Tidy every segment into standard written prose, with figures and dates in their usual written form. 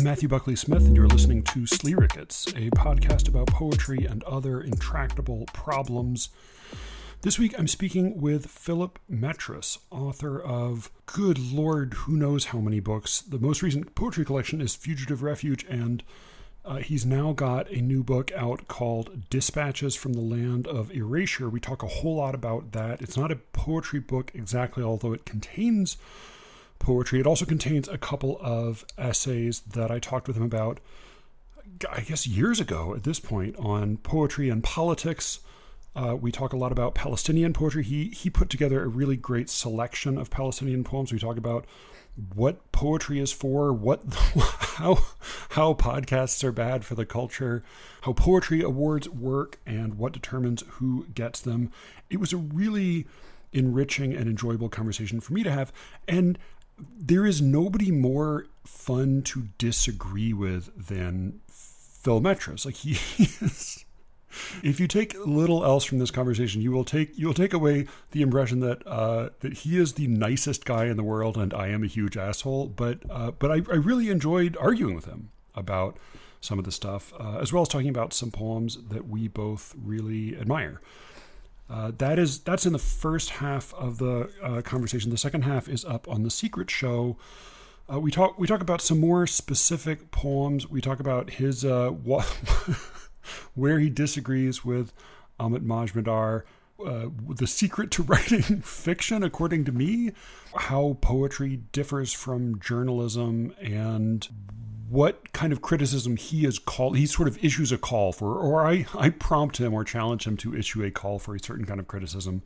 I'm Matthew Buckley Smith, and you're listening to SLEERICKETS, a podcast about poetry and other intractable problems. This week, I'm speaking with Philip Metris, author of, good Lord, who knows how many books. The most recent poetry collection is Fugitive Refuge, and he's now got a new book out called Dispatches from the Land of Erasure. We talk a whole lot about that. It's not a poetry book exactly, although it contains poetry. It also contains a couple of essays that I talked with him about, I guess, years ago at this point, on poetry and politics. We talk a lot about Palestinian poetry. He put together a really great selection of Palestinian poems. We talk about what poetry is for, how podcasts are bad for the culture, how poetry awards work, and what determines who gets them. It was a really enriching and enjoyable conversation for me to have, and there is nobody more fun to disagree with than Phil Metris. Like, he is. If you take little else from this conversation, you'll take away the impression that that he is the nicest guy in the world and I am a huge asshole. But I really enjoyed arguing with him about some of the stuff, as well as talking about some poems that we both really admire. That's in the first half of the conversation. The second half is up on The Secret Show. We talk about some more specific poems. We talk about his where he disagrees with Ahmed Majmudar, the secret to writing fiction, according to me, how poetry differs from journalism, and what kind of criticism he sort of issues a call for, or I prompt him or challenge him to issue a call for a certain kind of criticism,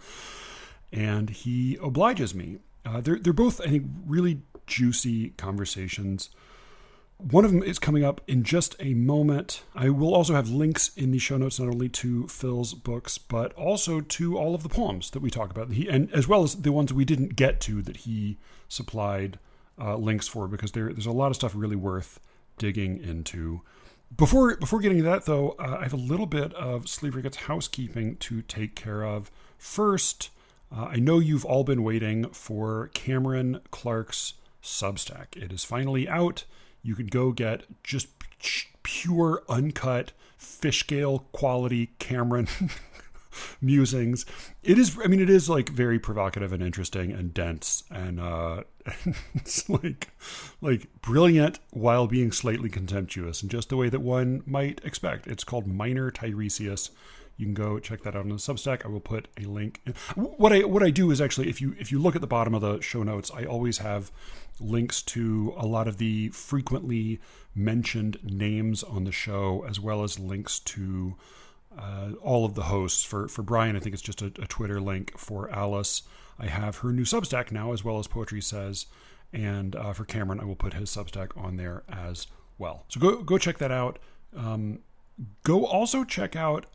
and he obliges me. They're both, I think, really juicy conversations. One of them is coming up in just a moment. I will also have links in the show notes, not only to Phil's books, but also to all of the poems that we talk about, and as well as the ones we didn't get to that he supplied links for, because there's a lot of stuff really worth digging into. Before getting to that, though, I have a little bit of SLEERICKETS housekeeping to take care of. First, I know you've all been waiting for Cameron Clark's Substack. It is finally out. You can go get just pure, uncut, fish scale quality Cameron musings. It is like very provocative and interesting and dense, and it's like brilliant while being slightly contemptuous in just the way that one might expect. It's called Minor Tiresias. You can go check that out on the Substack. I will put a link. What I do is actually, if you look at the bottom of the show notes, I always have links to a lot of the frequently mentioned names on the show, as well as links to all of the hosts. For Brian, I think it's just a Twitter link. For Alice, I have her new Substack now, as well as Poetry Says. And for Cameron, I will put his Substack on there as well. So go check that out. Go also check out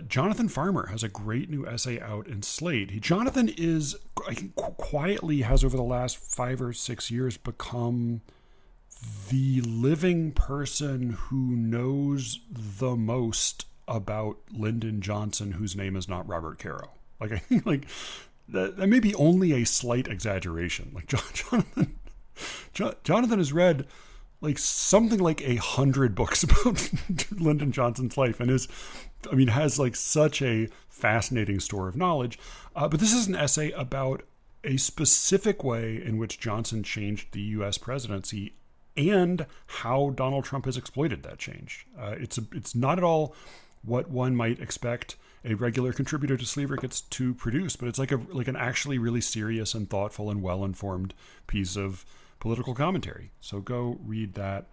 Jonathan Farmer has a great new essay out in Slate. Jonathan is, I think, quietly has over the last 5 or 6 years become the living person who knows the most about Lyndon Johnson, whose name is not Robert Caro. Like, I think that may be only a slight exaggeration. Like, Jonathan has read something like 100 books about Lyndon Johnson's life, and has like such a fascinating store of knowledge. But this is an essay about a specific way in which Johnson changed the U.S. presidency and how Donald Trump has exploited that change. It's not at all what one might expect a regular contributor to SLEERICKETS to produce, but it's like an actually really serious and thoughtful and well-informed piece of political commentary. So go read that.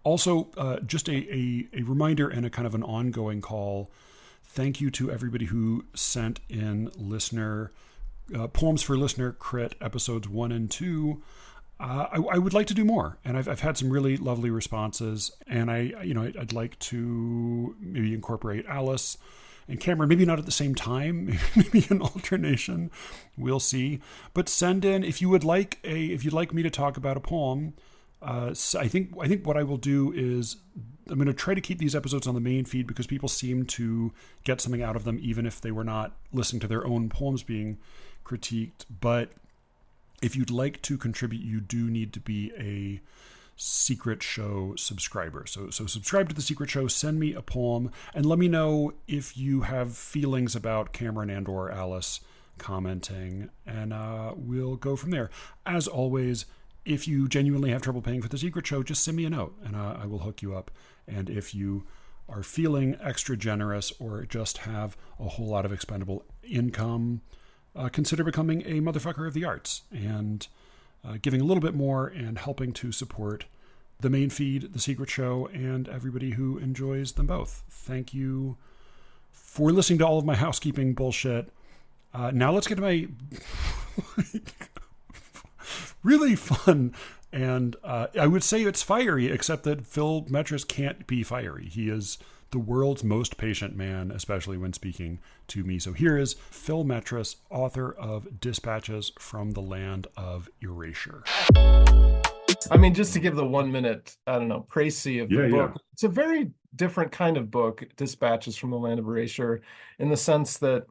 Also, just a reminder and a kind of an ongoing call. Thank you to everybody who sent in listener poems for listener crit episodes 1 and 2. I would like to do more, and I've had some really lovely responses, and I'd like to maybe incorporate Alice and Cameron, maybe not at the same time, maybe an alternation. We'll see. But send in if you'd like me to talk about a poem. I think what I will do is I'm going to try to keep these episodes on the main feed, because people seem to get something out of them, even if they were not listening to their own poems being critiqued. But if you'd like to contribute, you do need to be a Secret Show subscriber. So subscribe to the Secret Show, send me a poem, and let me know if you have feelings about Cameron and or Alice commenting, and we'll go from there. As always, if you genuinely have trouble paying for the Secret Show, just send me a note, and I will hook you up. And if you are feeling extra generous or just have a whole lot of expendable income, consider becoming a motherfucker of the arts and giving a little bit more and helping to support the main feed, The Secret Show, and everybody who enjoys them both. Thank you for listening to all of my housekeeping bullshit. Now let's get to my really fun, and I would say it's fiery, except that Phil Metris can't be fiery. He is the world's most patient man, especially when speaking to me. So here is Phil Metris, author of Dispatches from the Land of Erasure. I mean, just to give the 1 minute, I don't know, précis of the book. It's a very different kind of book, Dispatches from the Land of Erasure, in the sense that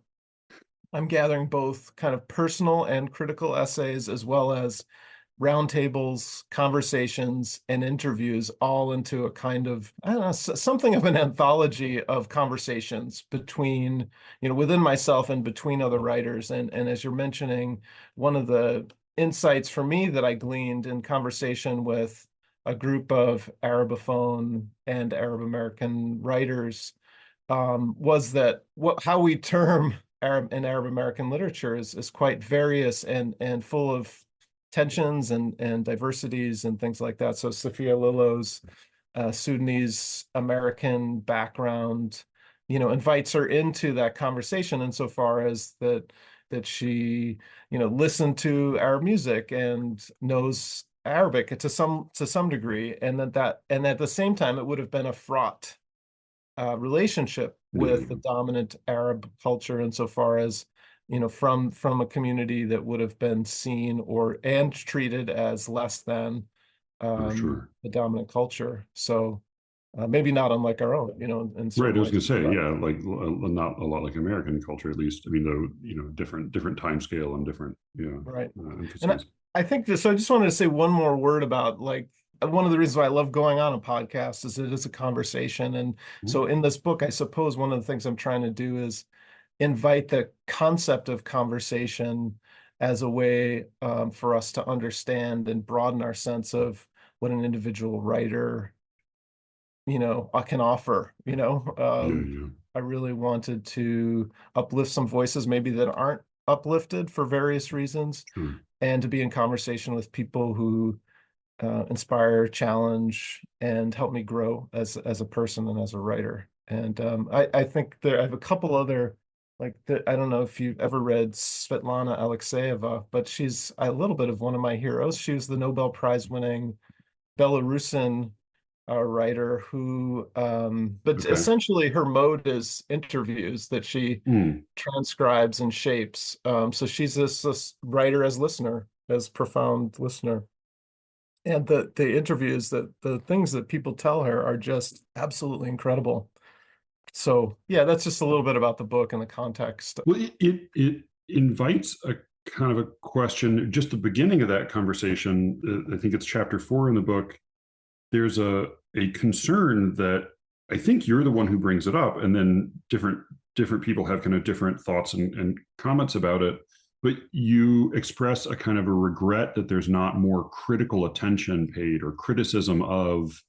I'm gathering both kind of personal and critical essays, as well as roundtables, conversations, and interviews, all into a kind of, I don't know, something of an anthology of conversations between, within myself and between other writers. And as you're mentioning, one of the insights for me that I gleaned in conversation with a group of Arabophone and Arab American writers was that how we term Arab and Arab American literature is quite various and full of tensions and diversities and things like that. So Sophia Lillo's Sudanese American background, invites her into that conversation insofar as that she, listened to Arab music and knows Arabic to some degree, and and at the same time it would have been a fraught relationship with the dominant Arab culture insofar as, from a community that would have been seen and treated as less than the dominant culture. So maybe not unlike our own, Right, I was going to say, like not a lot like American culture, at least. I mean, though, different time scale and different, right. emphases. And I think so. I just wanted to say one more word about one of the reasons why I love going on a podcast is it is a conversation. And so in this book, I suppose one of the things I'm trying to do is invite the concept of conversation as a way for us to understand and broaden our sense of what an individual writer, can offer. I really wanted to uplift some voices maybe that aren't uplifted for various reasons, and to be in conversation with people who inspire, challenge, and help me grow as a person and as a writer. And I think I have a couple other, I don't know if you've ever read Svetlana Alexeyeva, but she's a little bit of one of my heroes. She was the Nobel Prize winning Belarusian writer who, essentially her mode is interviews that she transcribes and shapes. So she's this writer as profound listener. And the interviews, the things that people tell her are just absolutely incredible. So yeah, that's just a little bit about the book and the context. Well, it invites a kind of a question, just the beginning of that conversation. I think it's chapter 4 in the book. There's a concern that I think you're the one who brings it up, and then different people have kind of different thoughts and comments about it. But you express a kind of a regret that there's not more critical attention paid or criticism of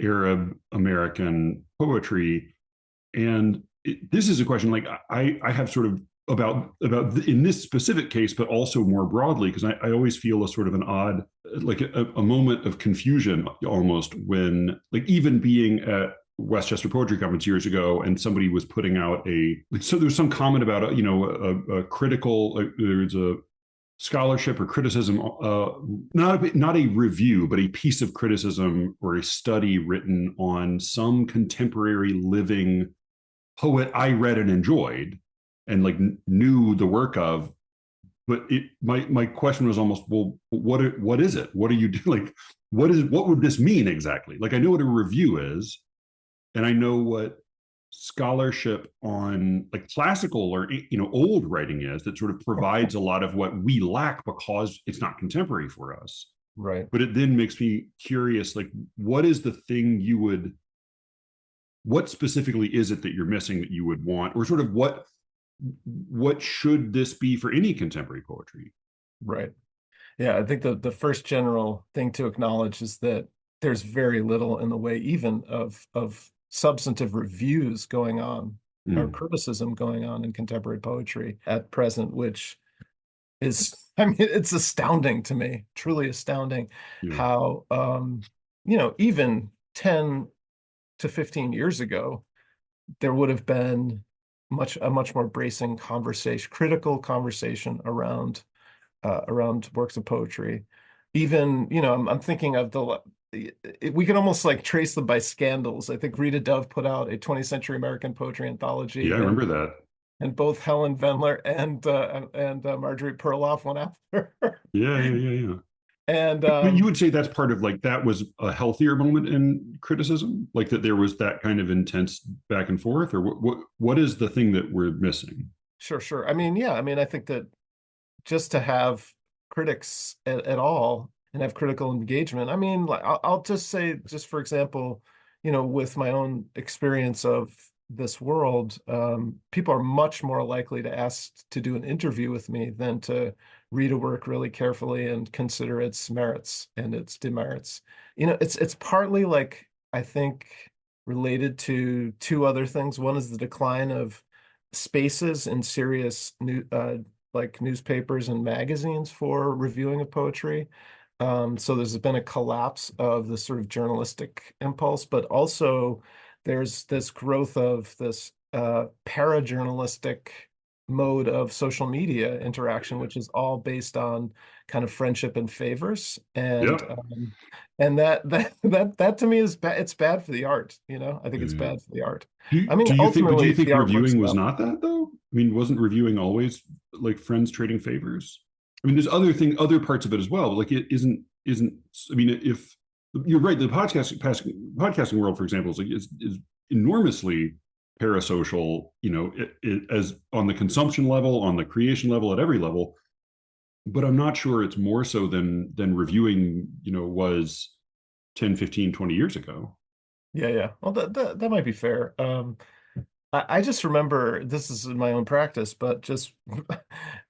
Arab American poetry. And this is a question I have sort of about in this specific case, but also more broadly, because I always feel a sort of an odd, a moment of confusion almost when, even being at Westchester Poetry Conference years ago, and somebody was putting out so there's some comment about a critical, there's a scholarship or criticism, not a review, but a piece of criticism or a study written on some contemporary living poet I read and enjoyed and knew the work of. But my question was almost, well, what is it? What are you doing? What would this mean exactly? I know what a review is, and I know what scholarship on classical or old writing is, that sort of provides a lot of what we lack because it's not contemporary for us. Right. But it then makes me curious, like, what is the thing you would, what specifically is it that you're missing that you would want, or sort of what should this be for any contemporary poetry? Right. Yeah, I think the first general thing to acknowledge is that there's very little in the way even of substantive reviews going on or criticism going on in contemporary poetry at present, which is, I mean, it's astounding to me, truly astounding how even 10 to 15 years ago, there would have been a much more bracing conversation, critical conversation around works of poetry. Even, I'm thinking of we can almost like trace them by scandals. I think Rita Dove put out a 20th century American poetry anthology. Yeah, I remember that. And both Helen Vendler and Marjorie Perloff went after her. Yeah. And but you would say that's part of, like, that was a healthier moment in criticism, like that there was that kind of intense back and forth, or what is the thing that we're missing? Sure. I mean, yeah, I mean, I think that just to have critics at all and have critical engagement. I mean, like I'll just say, just for example, with my own experience of this world, people are much more likely to ask to do an interview with me than to read a work really carefully and consider its merits and its demerits. It's partly, like, I think, related to two other things. One is the decline of spaces in serious like newspapers and magazines for reviewing of poetry. So there's been a collapse of the sort of journalistic impulse, but also there's this growth of this para-journalistic mode of social media interaction, which is all based on kind of friendship and favors. And that to me is bad. It's bad for the art. I think it's bad for the art. I mean, But do ultimately, you think the art works reviewing was well. not that, though? I mean, wasn't reviewing always like friends trading favors? I mean, there's other parts of it as well. Like, it isn't. I mean, if you're right, the podcasting world, for example, is enormously parasocial. As on the consumption level, on the creation level, at every level. But I'm not sure it's more so than reviewing, was 10, 15, 20 years ago. Yeah. Well, that might be fair. I just remember, this is in my own practice, but just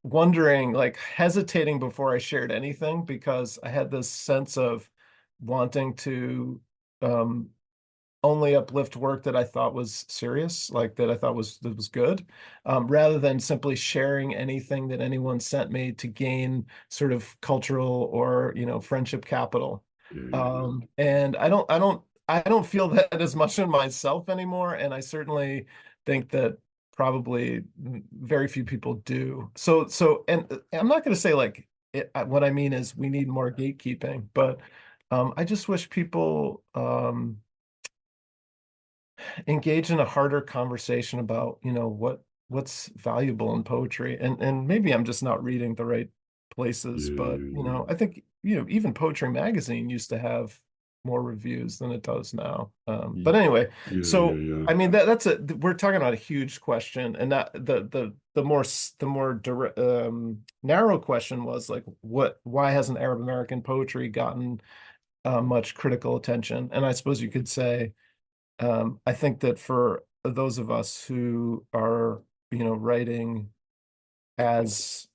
wondering, like, hesitating before I shared anything, because I had this sense of wanting to only uplift work that I thought was serious, like that I thought was good, rather than simply sharing anything that anyone sent me to gain sort of cultural or friendship capital. And I don't feel that as much in myself anymore, and I certainly think that probably very few people do. And I'm not going to say, like, what I mean is we need more gatekeeping, but I just wish people engage in a harder conversation about, what's valuable in poetry. And maybe I'm just not reading the right places, but I think, even Poetry Magazine used to have more reviews than it does now. But anyway, I mean, we're talking about a huge question, and that the more narrow question was, like, why hasn't Arab American poetry gotten much critical attention? And I suppose you could say, I think that for those of us who are, writing as,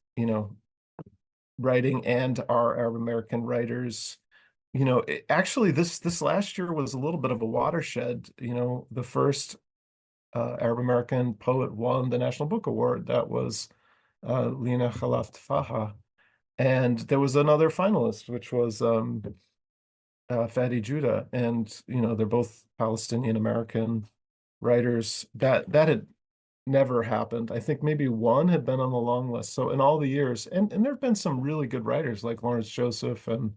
writing and are Arab American writers, actually this last year was a little bit of a watershed. The first Arab American poet won the National Book Award. That was Lena Khalaf Tuffaha. And there was another finalist, which was Fadi Judah. And, they're both Palestinian American writers. That had never happened. I think maybe one had been on the long list. So in all the years, and there have been some really good writers like Lawrence Joseph and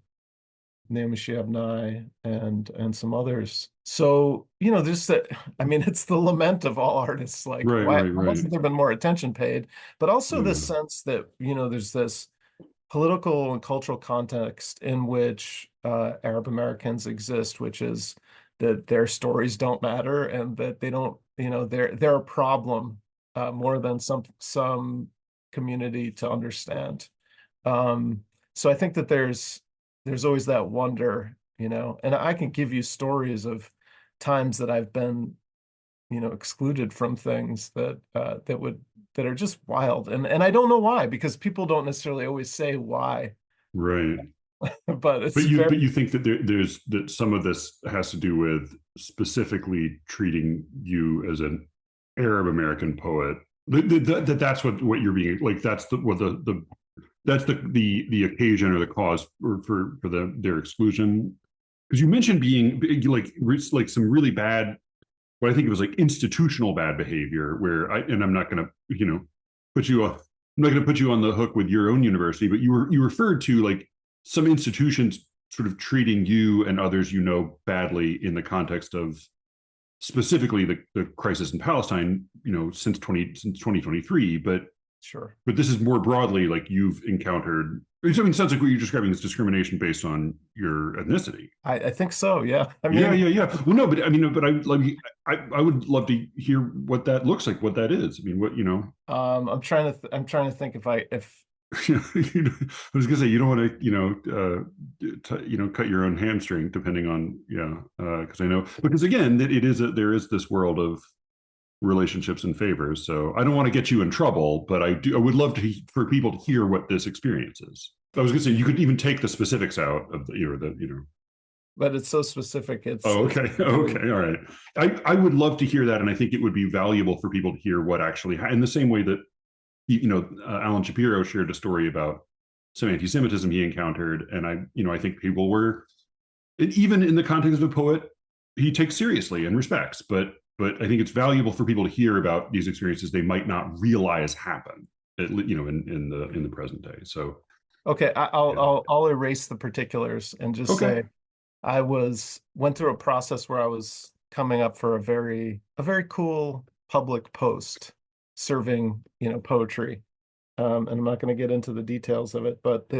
Naomi Shihab and some others. So, just that, I mean, it's the lament of all artists, like, why hasn't there been more attention paid? But also this sense that, there's this political and cultural context in which Arab Americans exist, which is that their stories don't matter and that they don't, they're a problem more than some community to understand. So I think that there's there's always that wonder, and I can give you stories of times that I've been, excluded from things that are just wild. And I don't know why, because people don't necessarily always say why, Right. but it's But you very, but you think that there's that some of this has to do with specifically treating you as an Arab American poet. That's what you're being like. That's that's the occasion or the cause for their exclusion. Because you mentioned being like some really bad, what I think it was like institutional bad behavior. Where I'm not going to put you I'm not going to put you on the hook with your own university, but you referred to like some institutions sort of treating you and others badly in the context of specifically the crisis in Palestine, since 2023, sure. but this is more broadly like you've encountered. I mean, it sounds like what you're describing is discrimination based on your ethnicity. I think so. Yeah. I mean, yeah. Well, no, but I mean, but I would love to hear what that looks like, what that is. I mean, I'm trying to think if I was gonna say you don't want to cut your own hamstring depending on because I know, because again that there is this world of relationships and favors, so I don't want to get you in trouble, but I would love for people to hear what this experience is. I was gonna say you could even take the specifics out of but it's so specific. Okay. Okay, all right. I would love to hear that, and I think it would be valuable for people to hear what actually in the same way that Alan Shapiro shared a story about some anti-Semitism he encountered, and I think people were, even in the context of a poet, he takes seriously and respects, but I think it's valuable for people to hear about these experiences they might not realize happen, in the present day. So, okay, I'll erase the particulars and just say I went through a process where I was coming up for a very cool public post serving, poetry. And I'm not going to get into the details of it, but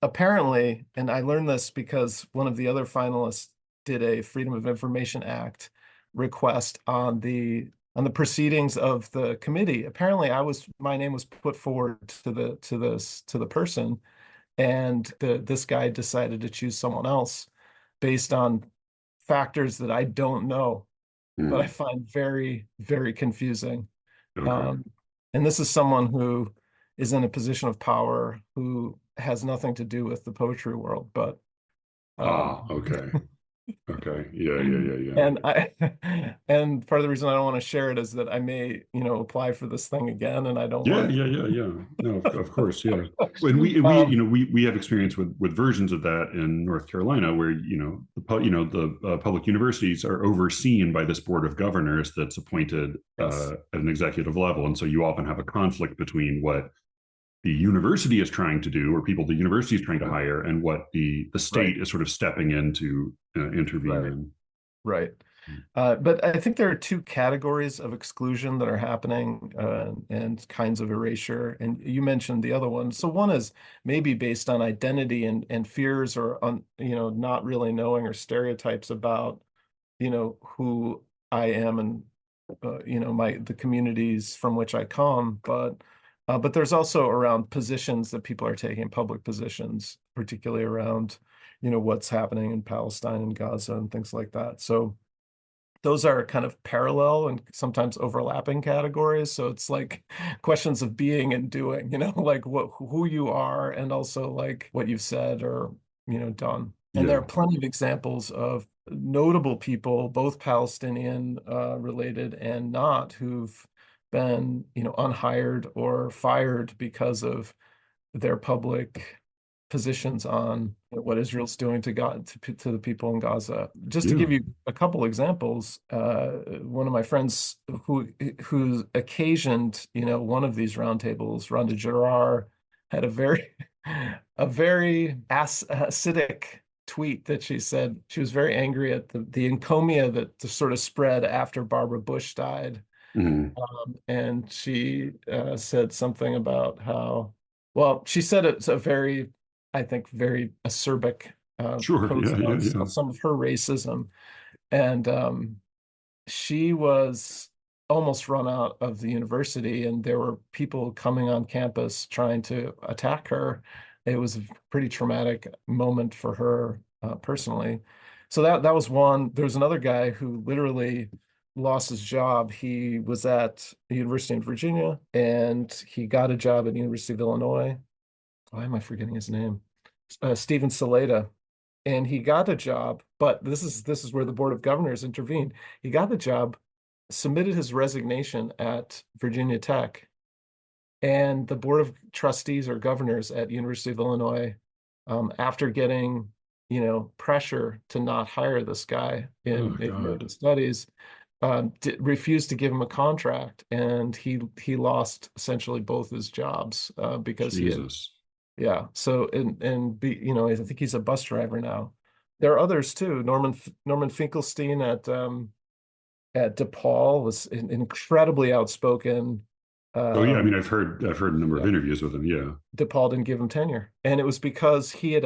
apparently, and I learned this because one of the other finalists did a Freedom of Information Act request on the proceedings of the committee. Apparently, my name was put forward to the person, and this guy decided to choose someone else based on factors that I don't know, but I find very, very confusing. Okay. And this is someone who is in a position of power who has nothing to do with the poetry world, but okay. Okay. Yeah. and and part of the reason I don't want to share it is that I may, apply for this thing again, and I don't want. Yeah. No, of course, yeah. And we have experience with versions of that in North Carolina, where the public universities are overseen by this board of governors that's appointed Yes. At an executive level, and so you often have a conflict between what the university is trying to do, or people the university is trying to hire, and what the state is sort of stepping in to intervene in. Right. But I think there are two categories of exclusion that are happening, and kinds of erasure. And you mentioned the other one. So one is maybe based on identity and fears, or on, not really knowing, or stereotypes about, who I am, and the communities from which I come. But there's also around positions that people are taking, public positions, particularly around, what's happening in Palestine and Gaza and things like that. So those are kind of parallel and sometimes overlapping categories. So it's like questions of being and doing, like who you are, and also like what you've said or, done. And there are plenty of examples of notable people, both Palestinian related and not, who've been, unhired or fired because of their public positions on what Israel's doing to the people in Gaza. Just to give you a couple examples, one of my friends who occasioned, one of these roundtables, Rhonda Gerard, had a very acidic tweet that she said she was very angry at the encomia that sort of spread after Barbara Bush died. And she said something about how, well, she said it's a very, I think, very acerbic post of some of her racism. And she was almost run out of the university, and there were people coming on campus trying to attack her. it was a pretty traumatic moment for her personally. So that was one. There's another guy who literally lost his job. He was at the University of Virginia, and he got a job at the University of Illinois. Why am I forgetting his name? Stephen Saleta. And he got a job, but this is where the Board of Governors intervened. He got the job, submitted his resignation at Virginia Tech, and the Board of Trustees or governors at University of Illinois, after getting, pressure to not hire this guy in American studies, refused to give him a contract, and he lost essentially both his jobs because Jesus. Yeah. So I think he's a bus driver now. There are others too. Norman Finkelstein at DePaul was incredibly outspoken. Oh yeah, I mean I've heard a number of interviews with him. Yeah. DePaul didn't give him tenure, and it was because he had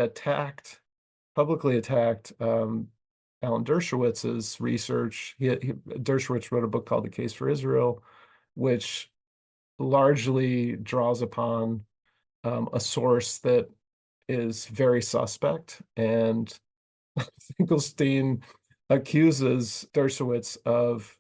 publicly attacked Alan Dershowitz's research. Dershowitz wrote a book called The Case for Israel, which largely draws upon a source that is very suspect, and Finkelstein accuses Dershowitz of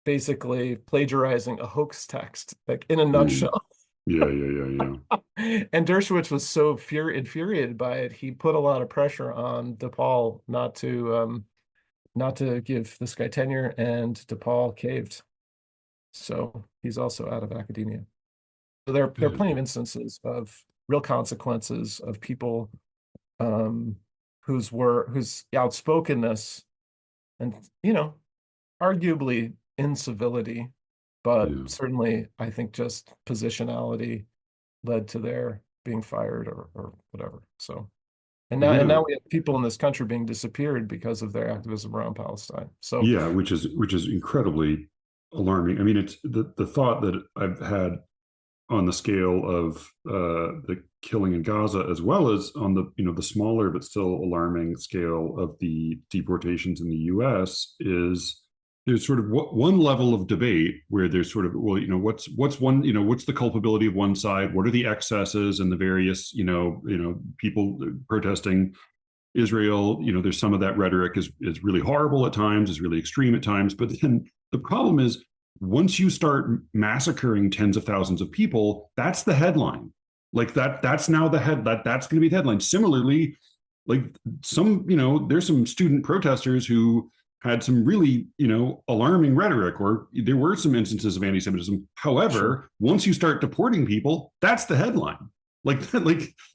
basically plagiarizing a hoax text, like in a nutshell. Yeah. And Dershowitz was so infuriated by it, he put a lot of pressure on DePaul not to give this guy tenure, and DePaul caved. So he's also out of academia. So there are plenty of instances of real consequences of people whose outspokenness and arguably incivility, but certainly I think just positionality led to their being fired or whatever. So and now we have people in this country being disappeared because of their activism around Palestine. So yeah, which is incredibly alarming. I mean, it's the thought that I've had on the scale of the killing in Gaza, as well as on the smaller but still alarming scale of the deportations in the U.S., is there's sort of one level of debate where there's sort of, well, what's the culpability of one side? What are the excesses and the various people protesting Israel? There's some of that rhetoric is really horrible at times, is really extreme at times, but then the problem is, once you start massacring tens of thousands of people, that's the headline. Like that's now that's going to be the headline. Similarly, like there's some student protesters who had some really, alarming rhetoric, or there were some instances of anti-Semitism. However, once you start deporting people, that's the headline. Like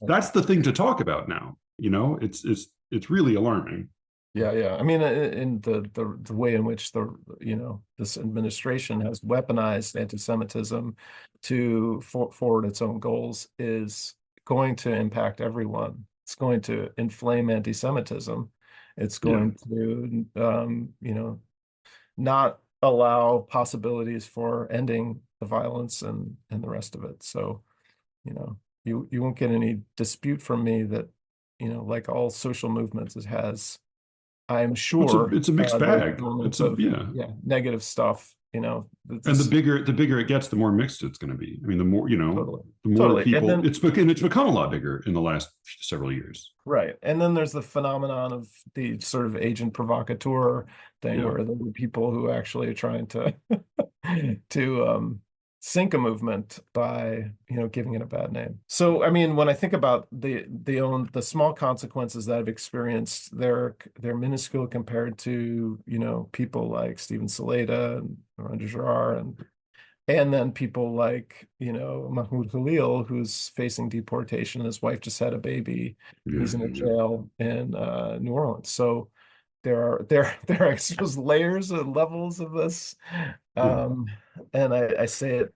that's the thing to talk about now. It's really alarming. Yeah. I mean, in the way in which this administration has weaponized anti-Semitism to forward its own goals is going to impact everyone. It's going to inflame anti-Semitism. It's going to, not allow possibilities for ending the violence and the rest of it. So, you won't get any dispute from me that, like all social movements, it has. I'm sure it's a mixed bag. It's negative stuff. And the bigger it gets, the more mixed it's going to be. I mean, the more the more people. Then, it's become a lot bigger in the last several years. Right, and then there's the phenomenon of the sort of agent provocateur thing, where there are people who actually are trying to sink a movement by giving it a bad name. So I mean, when I think about the small consequences that I've experienced, they're minuscule compared to people like Stephen Saleta and Miranda Girar and then people like Mahmoud Khalil, who's facing deportation. His wife just had a baby. He's in a jail in New Orleans. So there are I suppose layers and levels of this, and I say it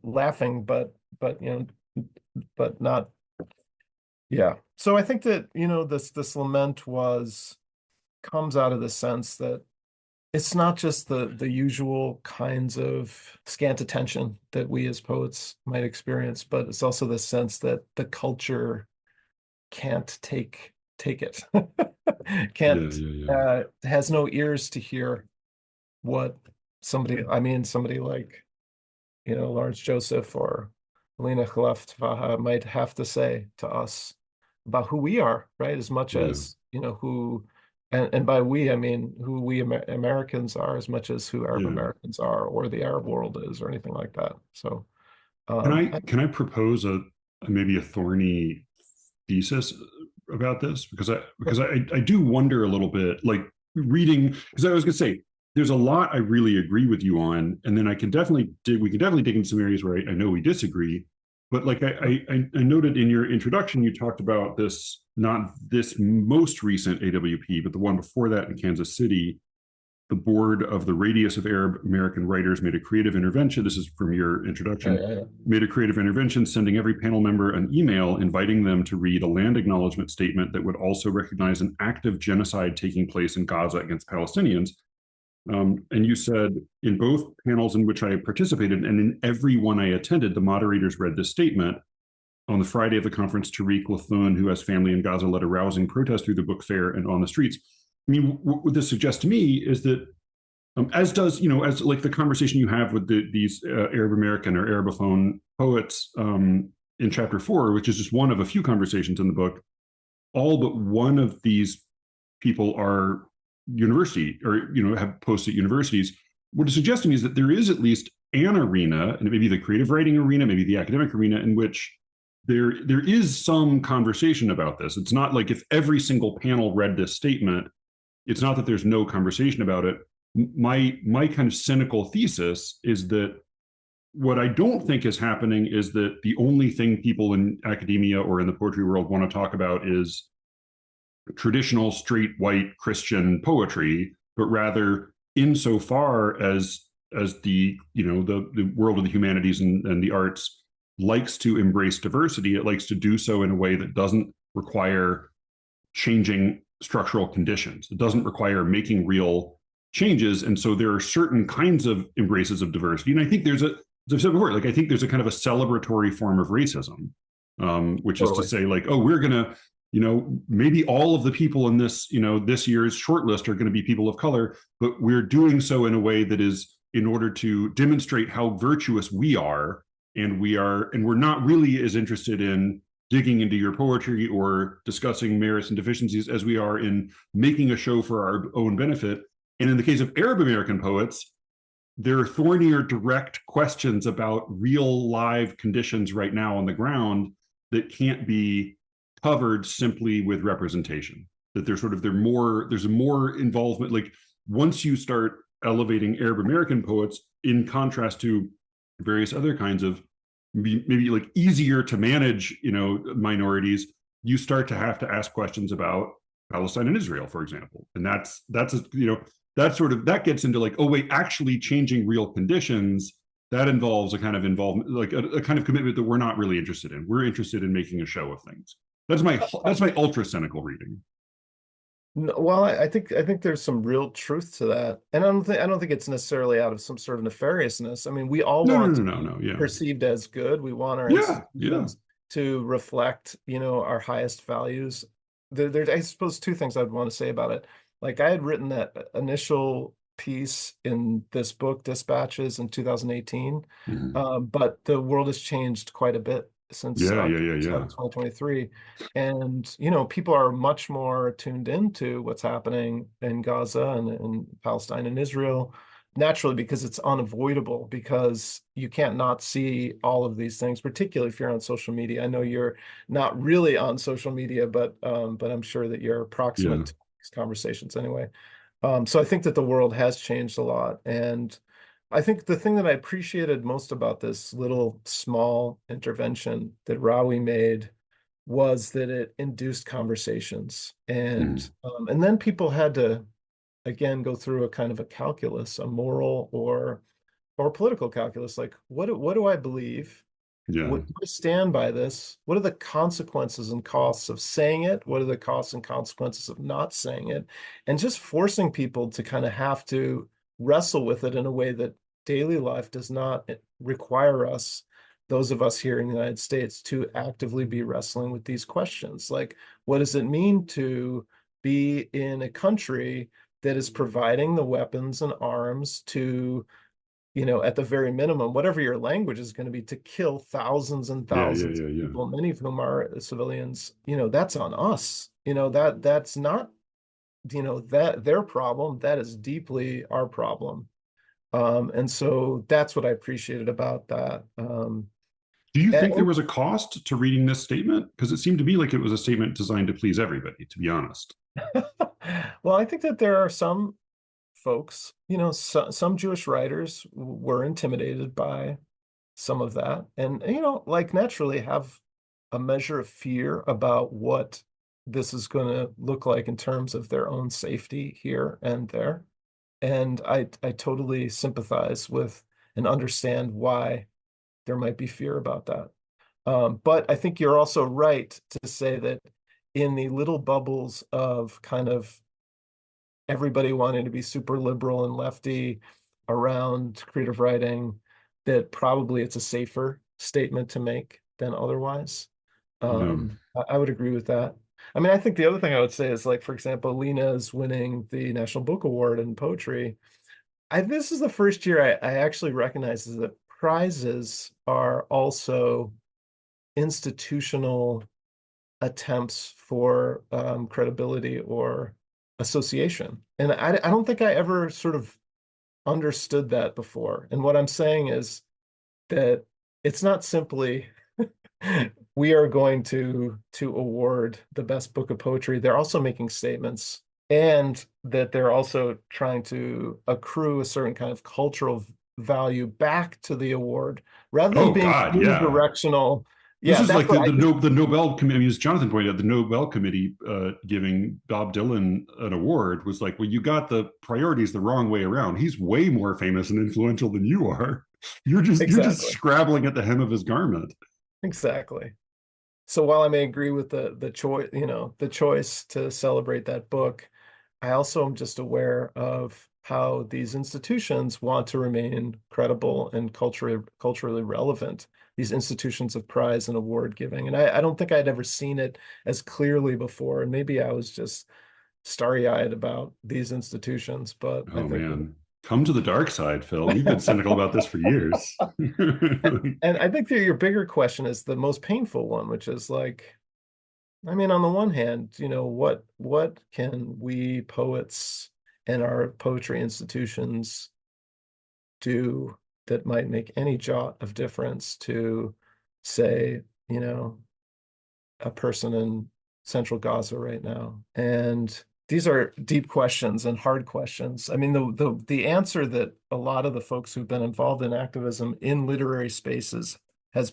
laughing, but not. Yeah. So I think that this lament comes out of the sense that it's not just the usual kinds of scant attention that we as poets might experience, but it's also the sense that the culture can't take it. Has no ears to hear what somebody like Lawrence Joseph or Lena, Khalaf, Tuffaha might have to say to us. who we are, right? As much as, who, and by we, I mean who we Americans are, as much as who Arab Americans are, or the Arab world is, or anything like that. So, can I propose maybe a thorny thesis about this? Because I do wonder a little bit, like reading, because I was going to say there's a lot I really agree with you on, and then we can definitely dig into some areas where I know we disagree. But like I noted in your introduction, you talked about this, not this most recent AWP, but the one before that in Kansas City. The board of the Radius of Arab American Writers made a creative intervention. This is from your introduction. Made a creative intervention, sending every panel member an email inviting them to read a land acknowledgement statement that would also recognize an active genocide taking place in Gaza against Palestinians. And you said in both panels in which I participated and in every one I attended, the moderators read this statement. On the Friday of the conference, Tariq Lathun, who has family in Gaza, led a rousing protest through the book fair and on the streets. I mean, what this suggests to me is that, as does, as like the conversation you have with these Arab American or Arabophone poets in chapter 4, which is just one of a few conversations in the book, all but one of these people are university or, have posts at universities. What it's suggesting is that there is at least an arena, and maybe the creative writing arena, maybe the academic arena, in which there is some conversation about this. It's not like if every single panel read this statement, it's not that there's no conversation about it. My kind of cynical thesis is that what I don't think is happening is that the only thing people in academia or in the poetry world want to talk about is traditional straight white Christian poetry, but rather insofar as the the world of the humanities and the arts likes to embrace diversity, it likes to do so in a way that doesn't require changing structural conditions. It doesn't require making real changes. And so there are certain kinds of embraces of diversity. And I think as I've said before, like I think there's a kind of a celebratory form of racism, which is to say like, oh, we're going to, maybe all of the people in this, this year's shortlist are going to be people of color, but we're doing so in a way that is in order to demonstrate how virtuous we are. And we're not really as interested in digging into your poetry or discussing merits and deficiencies as we are in making a show for our own benefit. And in the case of Arab American poets, there are thornier direct questions about real live conditions right now on the ground that can't be covered simply with representation. That there's a more involvement. Like once you start elevating Arab American poets in contrast to various other kinds of maybe like easier to manage, minorities, you start to have to ask questions about Palestine and Israel, for example. And that gets into like, oh wait, actually changing real conditions, that involves a kind of involvement, like a kind of commitment that we're not really interested in. We're interested in making a show of things. That's my ultra cynical reading. Well, I think there's some real truth to that, and I don't think it's necessarily out of some sort of nefariousness. I mean, we all want to be perceived as good. We want our institutions to reflect, our highest values. There, I suppose, two things I'd want to say about it. Like I had written that initial piece in this book, Dispatches, in 2018, but the world has changed quite a bit since 2023, and people are much more tuned into what's happening in Gaza and Palestine and Israel, naturally, because it's unavoidable, because you can't not see all of these things, particularly if you're on social media. I know you're not really on social media, but I'm sure that you're proximate to these conversations anyway. So I think that the world has changed a lot, and I think the thing that I appreciated most about this little small intervention that Rawi made was that it induced conversations, and then people had to again go through a kind of a calculus, a moral or political calculus, like what do I believe? What do I stand by this? What are the consequences and costs of saying it? What are the costs and consequences of not saying it? And just forcing people to kind of have to wrestle with it in a way that daily life does not require us, those of us here in the United States, to actively be wrestling with these questions. Like, what does it mean to be in a country that is providing the weapons and arms to at the very minimum, whatever your language is going to be, to kill thousands and thousands of people, many of whom are civilians, that's on us. That's not, that their problem, that is deeply our problem. And so that's what I appreciated about that. Do you think there was a cost to reading this statement? Because it seemed to me like it was a statement designed to please everybody, to be honest. Well, I think that there are some folks, some Jewish writers were intimidated by some of that, and like naturally have a measure of fear about what this is going to look like in terms of their own safety here and there. And I totally sympathize with and understand why there might be fear about that. But I think you're also right to say that in the little bubbles of kind of everybody wanting to be super liberal and lefty around creative writing, that probably it's a safer statement to make than otherwise. I would agree with that. I mean, I think the other thing I would say is, like, for example, Lena is winning the National Book Award in poetry. This is the first year I actually recognize that prizes are also institutional attempts for credibility or association. And I don't think I ever sort of understood that before. And what I'm saying is that it's not simply we are going to award the best book of poetry. They're also making statements, and that they're also trying to accrue a certain kind of cultural value back to the award rather than being unidirectional. This is like the Nobel Committee, as Jonathan pointed out, the Nobel Committee giving Bob Dylan an award was like, well, you got the priorities the wrong way around. He's way more famous and influential than you are. You're just scrabbling at the hem of his garment. Exactly. So while I may agree with the choice, the choice to celebrate that book, I also am just aware of how these institutions want to remain credible and culturally relevant, these institutions of prize and award giving. And I don't think I'd ever seen it as clearly before. And maybe I was just starry-eyed about these institutions, but man. Come to the dark side, Phil. You've been cynical about this for years. and I think that your bigger question is the most painful one, which is like, I mean, on the one hand, what can we poets and our poetry institutions do that might make any jot of difference to, say, a person in central Gaza right now? And these are deep questions and hard questions. I mean, the answer that a lot of the folks who've been involved in activism in literary spaces is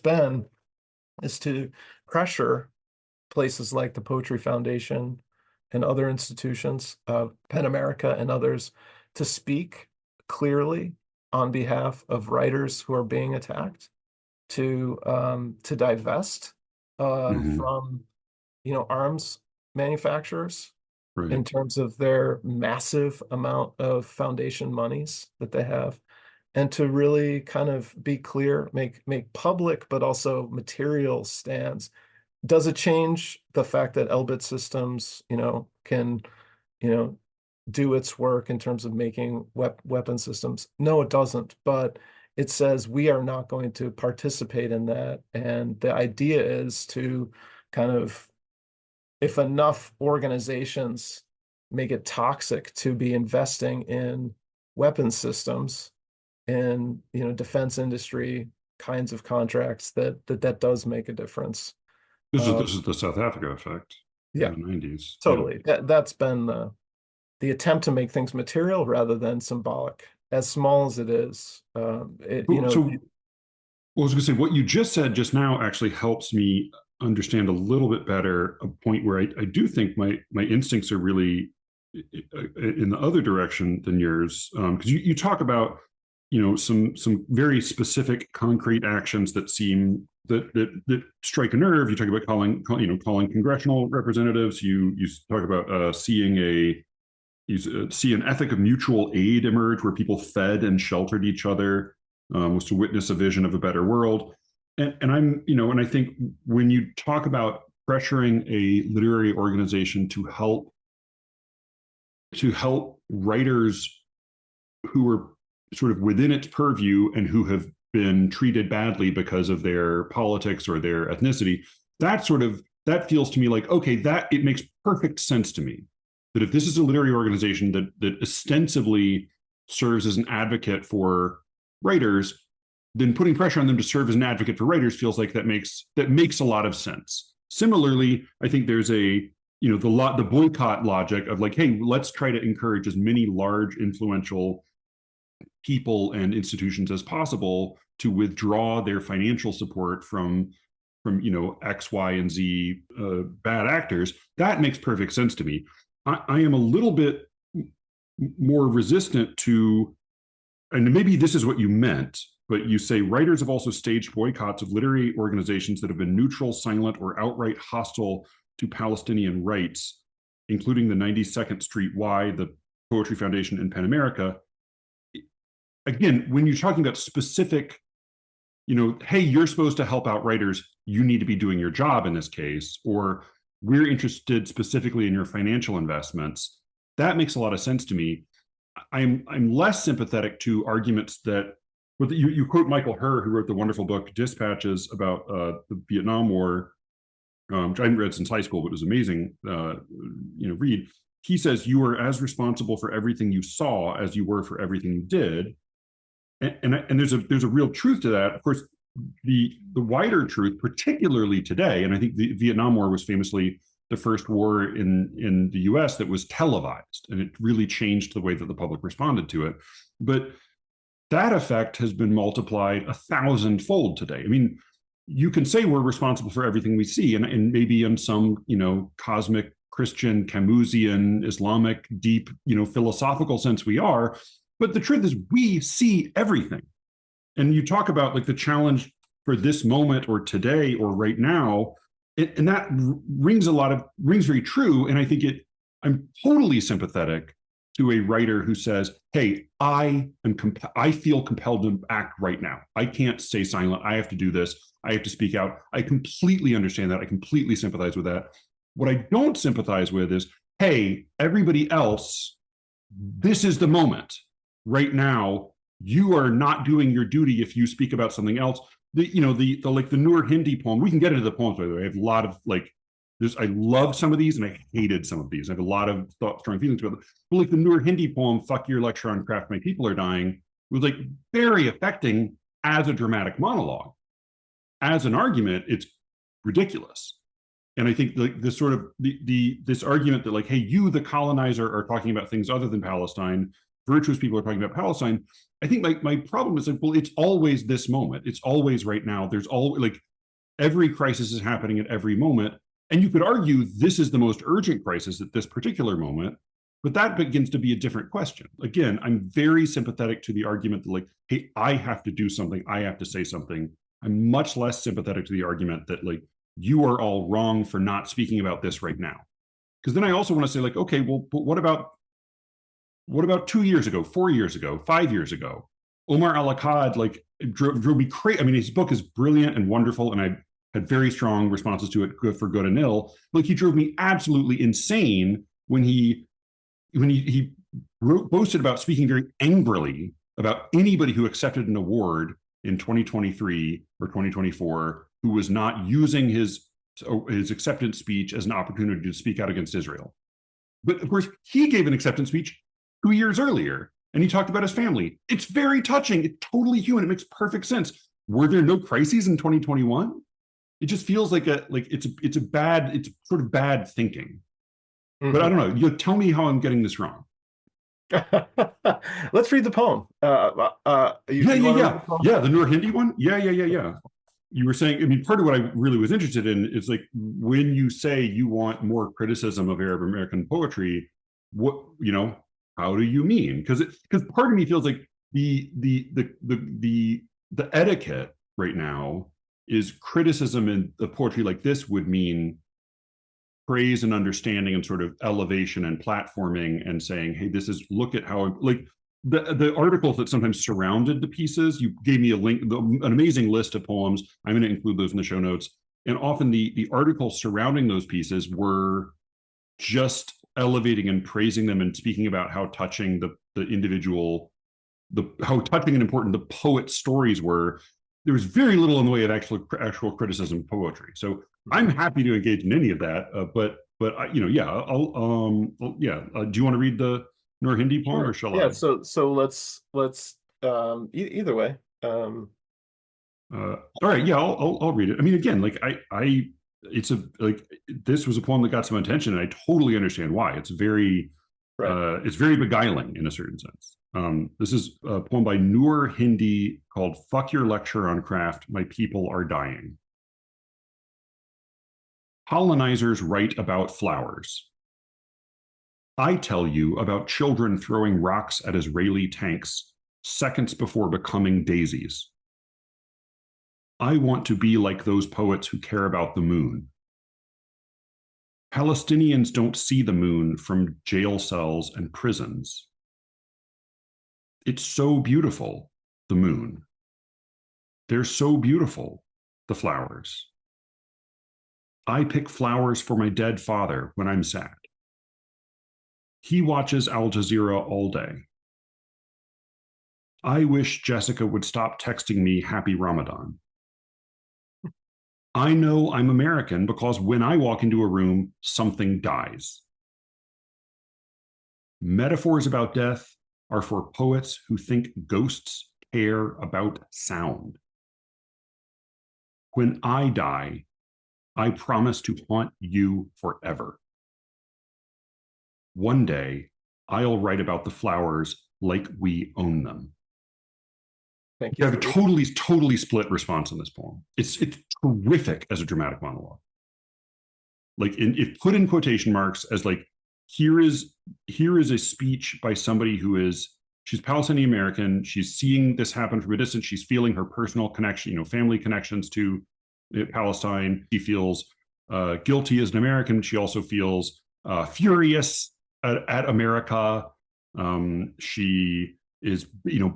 to pressure places like the Poetry Foundation and other institutions, PEN America and others, to speak clearly on behalf of writers who are being attacked, to divest from arms manufacturers. Right. In terms of their massive amount of foundation monies that they have, and to really kind of be clear, make public, but also material stands. Does it change the fact that Elbit Systems, can, do its work in terms of making weapon systems? No, it doesn't. But it says we are not going to participate in that. And the idea is to kind of, if enough organizations make it toxic to be investing in weapons systems and defense industry kinds of contracts, that does make a difference. This is the South Africa effect. Yeah, in the 90s. Totally. Yeah. That's been the attempt to make things material rather than symbolic, as small as it is. So, I was going to say, what you just said just now actually helps me understand a little bit better a point where I do think my instincts are really in the other direction than yours, because you talk about some very specific concrete actions that seem that strike a nerve. You talk about calling congressional representatives. You talk about see an ethic of mutual aid emerge where people fed and sheltered each other, was to witness a vision of a better world. And I'm, and I think when you talk about pressuring a literary organization to help writers who are sort of within its purview and who have been treated badly because of their politics or their ethnicity, that feels to me like, okay, that it makes perfect sense to me that if this is a literary organization that ostensibly serves as an advocate for writers, then putting pressure on them to serve as an advocate for writers feels like that makes a lot of sense. Similarly, I think there's the boycott logic of like, hey, let's try to encourage as many large, influential people and institutions as possible to withdraw their financial support from X, Y, and Z bad actors. That makes perfect sense to me. I am a little bit more resistant to, and maybe this is what you meant, but you say writers have also staged boycotts of literary organizations that have been neutral, silent, or outright hostile to Palestinian rights, including the 92nd Street Y, the Poetry Foundation, and PEN America. Again, when you're talking about specific, hey, you're supposed to help out writers, you need to be doing your job in this case, or we're interested specifically in your financial investments, that makes a lot of sense to me. I'm less sympathetic to arguments that, you quote Michael Herr, who wrote the wonderful book Dispatches about the Vietnam War, which I hadn't read since high school, but it was amazing, read. He says, you are as responsible for everything you saw as you were for everything you did. And there's a real truth to that. Of course, the wider truth, particularly today, and I think the Vietnam War was famously the first war in the US that was televised, and it really changed the way that the public responded to it. But that effect has been multiplied 1,000-fold today. I mean, you can say we're responsible for everything we see, and maybe in some, cosmic Christian, Camusian, Islamic, deep, philosophical sense we are. But the truth is we see everything. And you talk about like the challenge for this moment or today or right now, and that rings very true. And I think I'm totally sympathetic to a writer who says, hey, I feel compelled to act right now. I can't stay silent. I have to do this. I have to speak out. I completely understand that. I completely sympathize with that. What I don't sympathize with is, hey, everybody else, this is the moment. Right now, you are not doing your duty if you speak about something else. The Noor Hindi poem. We can get into the poems, by the way. I have a lot of I love some of these and I hated some of these. I have a lot of strong feelings about them. But like the Noor Hindi poem, "Fuck your lecture on craft, my people are dying," was like very affecting as a dramatic monologue. As an argument, it's ridiculous. And I think this sort of this argument that like, hey, you, the colonizer, are talking about things other than Palestine. Virtuous people are talking about Palestine. I think my problem is like, well, it's always this moment. It's always right now. There's every crisis is happening at every moment. And you could argue this is the most urgent crisis at this particular moment, but that begins to be a different question. Again, I'm very sympathetic to the argument that like, hey, I have to do something. I have to say something. I'm much less sympathetic to the argument that like, you are all wrong for not speaking about this right now. Because then I also want to say like, okay, well, but what about 2 years ago, 4 years ago, 5 years ago? Omar al-Akkad drove me crazy. I mean, his book is brilliant and wonderful, and I had very strong responses to it, good for good and ill. He drove me absolutely insane when he boasted about speaking very angrily about anybody who accepted an award in 2023 or 2024 who was not using his acceptance speech as an opportunity to speak out against Israel. But of course, he gave an acceptance speech 2 years earlier, and he talked about his family. It's very touching. It's totally human. It makes perfect sense. Were there no crises in 2021? It just feels like it's sort of bad thinking. Mm-hmm. But I don't know. You tell me how I'm getting this wrong. Let's read the poem. Yeah. The Noor Hindi one. Yeah. You were saying, I mean, part of what I really was interested in is like when you say you want more criticism of Arab American poetry, what, how do you mean? Because part of me feels like the etiquette right now is criticism in the poetry like this would mean praise and understanding and sort of elevation and platforming and saying, hey, look at how, like the articles that sometimes surrounded the pieces, you gave me a link, an amazing list of poems. I'm going to include those in the show notes. And often the articles surrounding those pieces were just elevating and praising them and speaking about how touching the individual how touching and important the poet's stories were. There was very little in the way of actual criticism of poetry. So I'm happy to engage in any of that. But do you want to read the Noor Hindi poem, or shall I? So let's either way. All right, yeah, I'll read it. I mean, again, like this was a poem that got some attention, and I totally understand why. It's very beguiling in a certain sense. This is a poem by Noor Hindi called "Fuck Your Lecture on Craft. My People Are Dying." Colonizers write about flowers. I tell you about children throwing rocks at Israeli tanks seconds before becoming daisies. I want to be like those poets who care about the moon. Palestinians don't see the moon from jail cells and prisons. It's so beautiful, the moon. They're so beautiful, the flowers. I pick flowers for my dead father when I'm sad. He watches Al Jazeera all day. I wish Jessica would stop texting me Happy Ramadan. I know I'm American because when I walk into a room, something dies. Metaphors about death are for poets who think ghosts care about sound. When I die, I promise to haunt you forever. One day, I'll write about the flowers like we own them. Thank you. I have a totally split response on this poem. It's terrific as a dramatic monologue. Like if put in quotation marks as like, here is a speech by somebody she's Palestinian American. She's seeing this happen from a distance. She's feeling her personal connection, family connections to Palestine. She feels guilty as an American. She also feels furious at America. She is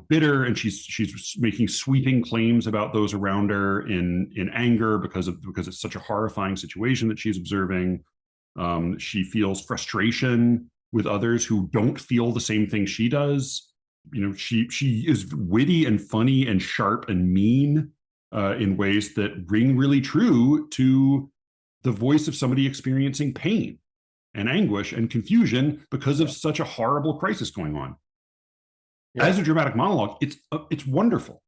bitter, and she's making sweeping claims about those around her in anger because it's such a horrifying situation that she's observing. She feels frustration with others who don't feel the same thing she does. She is witty and funny and sharp and mean in ways that ring really true to the voice of somebody experiencing pain and anguish and confusion because of such a horrible crisis going on. Yeah. As a dramatic monologue, it's wonderful.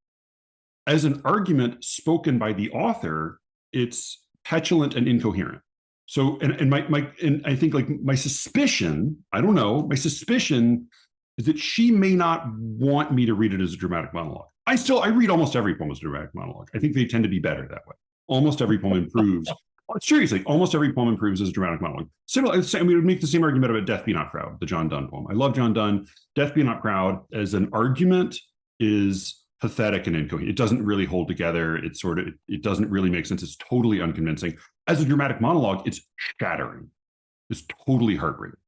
As an argument spoken by the author, it's petulant and incoherent. So, and I think like my suspicion, I don't know, my suspicion is that she may not want me to read it as a dramatic monologue. I read almost every poem as a dramatic monologue. I think they tend to be better that way. Almost every poem improves. Seriously, almost every poem improves as a dramatic monologue. We would make the same argument about Death Be Not Proud, the John Donne poem. I love John Donne. Death Be Not Proud as an argument is pathetic and incoherent. It doesn't really hold together. It doesn't really make sense. It's totally unconvincing. As a dramatic monologue, it's shattering. It's totally heartbreaking.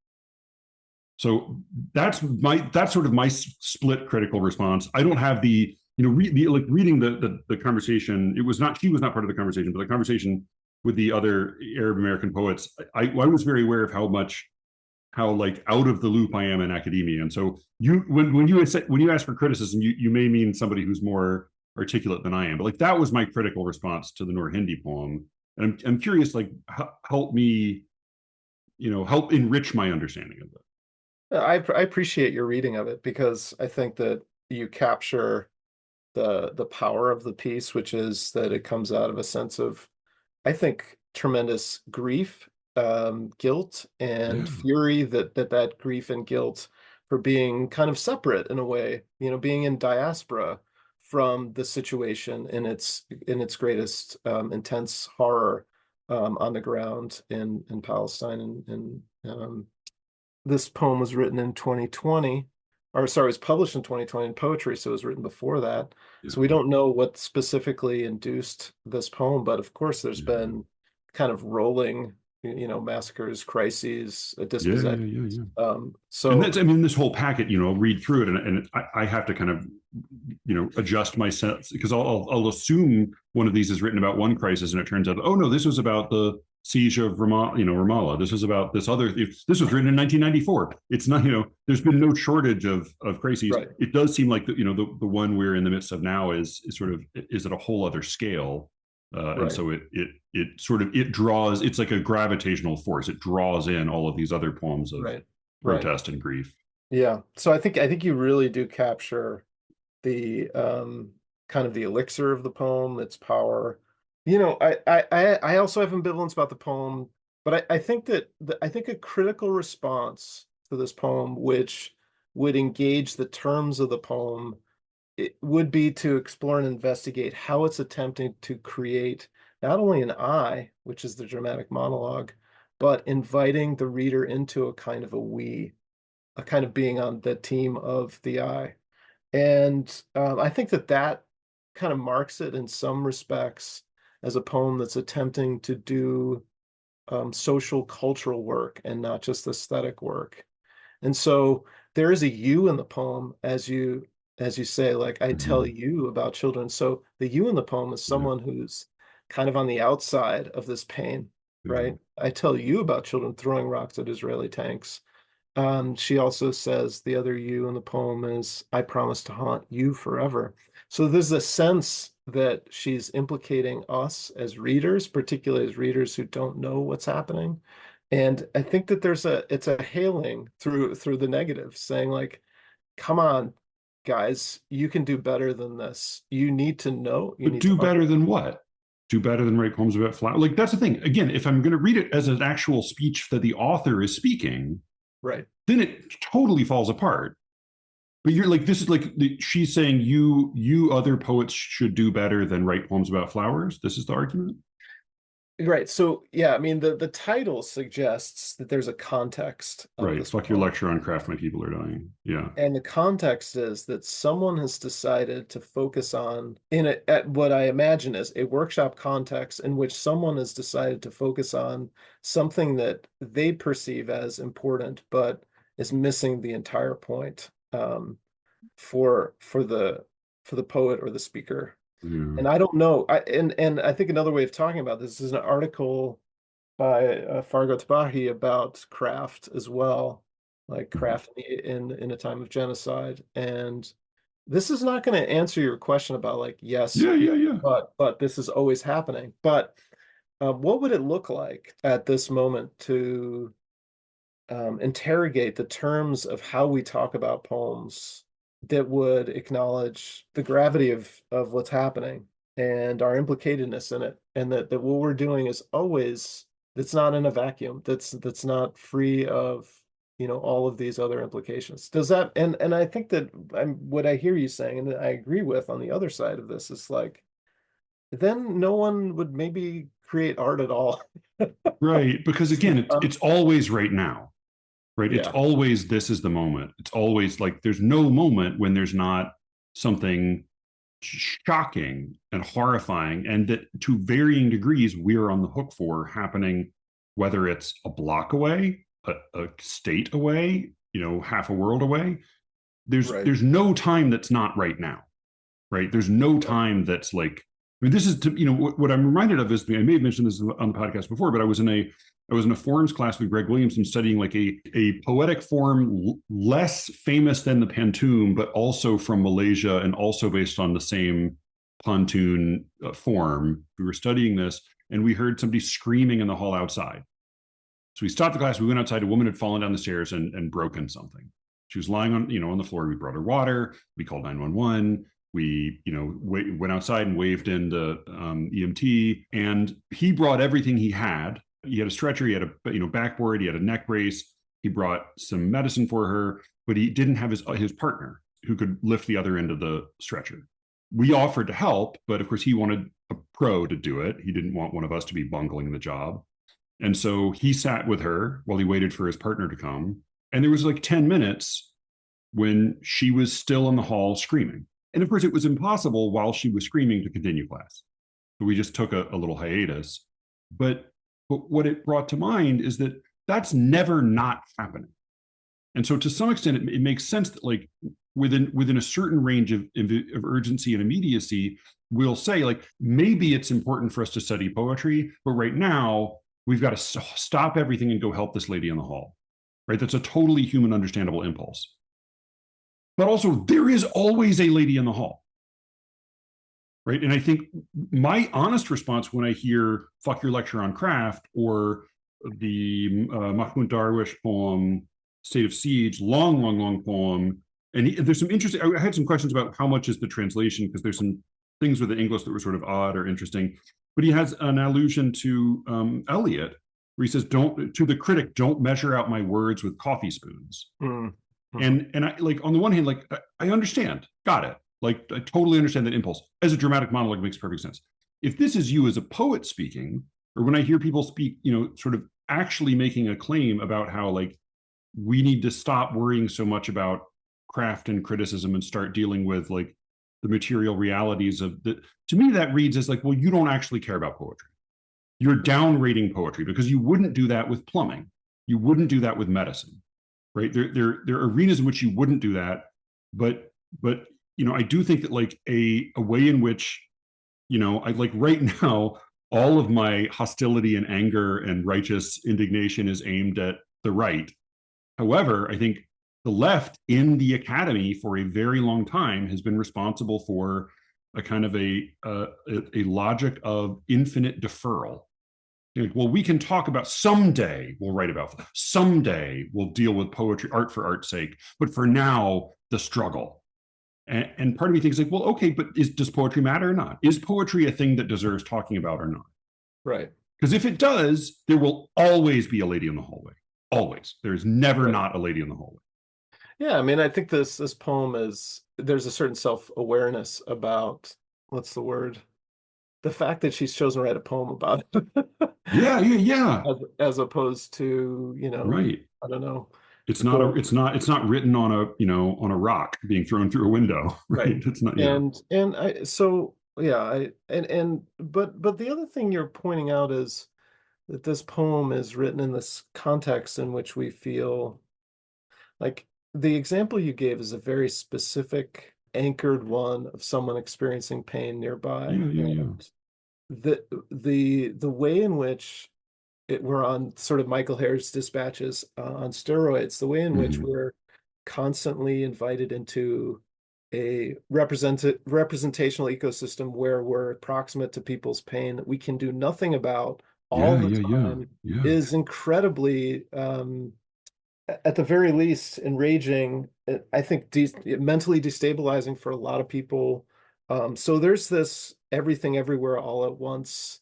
So that's sort of my split critical response. I don't have reading the conversation. She was not part of the conversation, but the conversation with the other Arab American poets, I was very aware of how out of the loop I am in academia. And so when you ask for criticism, you may mean somebody who's more articulate than I am. But like that was my critical response to the Noor Hindi poem. And I'm curious, like help me, help enrich my understanding of it. I appreciate your reading of it because I think that you capture the power of the piece, which is that it comes out of a sense of, I think, tremendous grief, guilt, and fury that grief and guilt for being kind of separate in a way, being in diaspora from the situation in its greatest intense horror on the ground in Palestine. And this poem was written in 2020. Or sorry, it was published in 2020 in poetry, so it was written before that. Yeah. So we don't know what specifically induced this poem, but of course there's been kind of rolling, massacres, crises, dispossessions. And this whole packet, read through it, and I have to kind of, adjust my sense because I'll assume one of these is written about one crisis, and it turns out, oh no, this was about the siege of Ramallah. This was about this other. This was written in 1994. It's not, there's been no shortage of crises. Right. It does seem like the one we're in the midst of now is at a whole other scale. And so it draws, it's like a gravitational force. It draws in all of these other poems of protest and grief. Yeah. So I think you really do capture the kind of the elixir of the poem, its power. I also have ambivalence about the poem, but I think that I think a critical response to this poem, which would engage the terms of the poem, it would be to explore and investigate how it's attempting to create not only an I, which is the dramatic monologue, but inviting the reader into a kind of a we, a kind of being on the team of the I. And I think that kind of marks it in some respects as a poem that's attempting to do social cultural work and not just aesthetic work. And so there is a you in the poem, as you say, like, I tell you about children. So the you in the poem is someone who's kind of on the outside of this pain, right? I tell you about children throwing rocks at Israeli tanks. She also says the other you in the poem is, I promise to haunt you forever. So there's a sense that she's implicating us as readers, particularly as readers who don't know what's happening. And I think that it's a hailing through the negative, saying like, come on, guys, you can do better than this. You need to know. But do better than what? Do better than write poems about flowers? Like, that's the thing. Again, if I'm going to read it as an actual speech that the author is speaking, right, then it totally falls apart. But you're like, this is like, she's saying you other poets should do better than write poems about flowers. This is the argument. Right. So yeah, I mean the title suggests that there's a context. Right. Fuck your lecture on craft, my people are dying. Yeah. And the context is that someone has decided to focus on at what I imagine is a workshop context in which someone has decided to focus on something that they perceive as important, but is missing the entire point for the poet or the speaker. Yeah. And I don't know. And I think another way of talking about this is an article by Fargo Tabahi about craft as well, like craft in a time of genocide. And this is not going to answer your question about like, yes, but this is always happening. But what would it look like at this moment to interrogate the terms of how we talk about poems that would acknowledge the gravity of what's happening and our implicatedness in it, and that what we're doing is always, that's not in a vacuum, that's not free of all of these other implications. Does that, and I think that what I hear you saying, and I agree with on the other side of this, is like, then no one would maybe create art at all. Right, because again, it's always right now. Right. It's always, this is the moment. It's always like, there's no moment when there's not something shocking and horrifying, and that to varying degrees we're on the hook for happening, whether it's a block away, a state away, half a world away. There's no time that's not right now. Right. There's no time that's like, I mean, this is what I'm reminded of is, I may have mentioned this on the podcast before, but I was in a forms class with Greg Williamson studying like a poetic form less famous than the Pantoum, but also from Malaysia and also based on the same pontoon form. We were studying this and we heard somebody screaming in the hall outside. So we stopped the class. We went outside. A woman had fallen down the stairs and broken something. She was lying on the floor. We brought her water. We called 911. We, went outside and waved in the EMT, and he brought everything he had. He had a stretcher, he had a backboard, he had a neck brace. He brought some medicine for her, but he didn't have his partner who could lift the other end of the stretcher. We offered to help, but of course he wanted a pro to do it. He didn't want one of us to be bungling the job. And so he sat with her while he waited for his partner to come. And there was like 10 minutes when she was still in the hall screaming. And of course, it was impossible while she was screaming to continue class. So we just took a little hiatus. But what it brought to mind is that that's never not happening. And so to some extent, it makes sense that like within a certain range of urgency and immediacy, we'll say like, maybe it's important for us to study poetry, but right now we've got to stop everything and go help this lady in the hall, right? That's a totally human, understandable impulse. But also, there is always a lady in the hall, right? And I think my honest response when I hear "fuck your lecture on craft" or the Mahmoud Darwish poem "State of Siege," long poem, and there's some interesting. I had some questions about how much is the translation, because there's some things with the English that were sort of odd or interesting. But he has an allusion to Eliot, where he says, "Don't to the critic, don't measure out my words with coffee spoons." And I, like, on the one hand, like, I understand, got it. Like, I totally understand that impulse. As a dramatic monologue, it makes perfect sense. If this is you as a poet speaking, or when I hear people speak, sort of actually making a claim about how, like, we need to stop worrying so much about craft and criticism and start dealing with, like, the material realities of the, to me, that reads as like, well, you don't actually care about poetry. You're downgrading poetry, because you wouldn't do that with plumbing. You wouldn't do that with medicine. Right. There are arenas in which you wouldn't do that. But I do think that, like, a way in which, I, like, right now, all of my hostility and anger and righteous indignation is aimed at the right. However, I think the left in the academy for a very long time has been responsible for a kind of a logic of infinite deferral. Like, well, we can talk about, someday we'll write about, someday we'll deal with poetry, art for art's sake, but for now, the struggle. And part of me thinks, like, well, okay, but does poetry matter or not? Is poetry a thing that deserves talking about or not? Right. Because if it does, there will always be a lady in the hallway. Always. There's never not a lady in the hallway. Yeah, I mean, I think this poem there's a certain self-awareness about, what's the word? The fact that she's chosen to write a poem about it. Yeah. As opposed to, right. I don't know. It's not written on a rock being thrown through a window. Right. It's not. Yeah. But the other thing you're pointing out is that this poem is written in this context in which we feel like, the example you gave is a very specific, anchored one of someone experiencing pain nearby. Yeah. The way in which we're on sort of Michael Harris dispatches on steroids, the way in which we're constantly invited into a representational ecosystem where we're proximate to people's pain that we can do nothing about all the time is incredibly, at the very least, enraging. I think mentally destabilizing for a lot of people. So there's this everything everywhere all at once.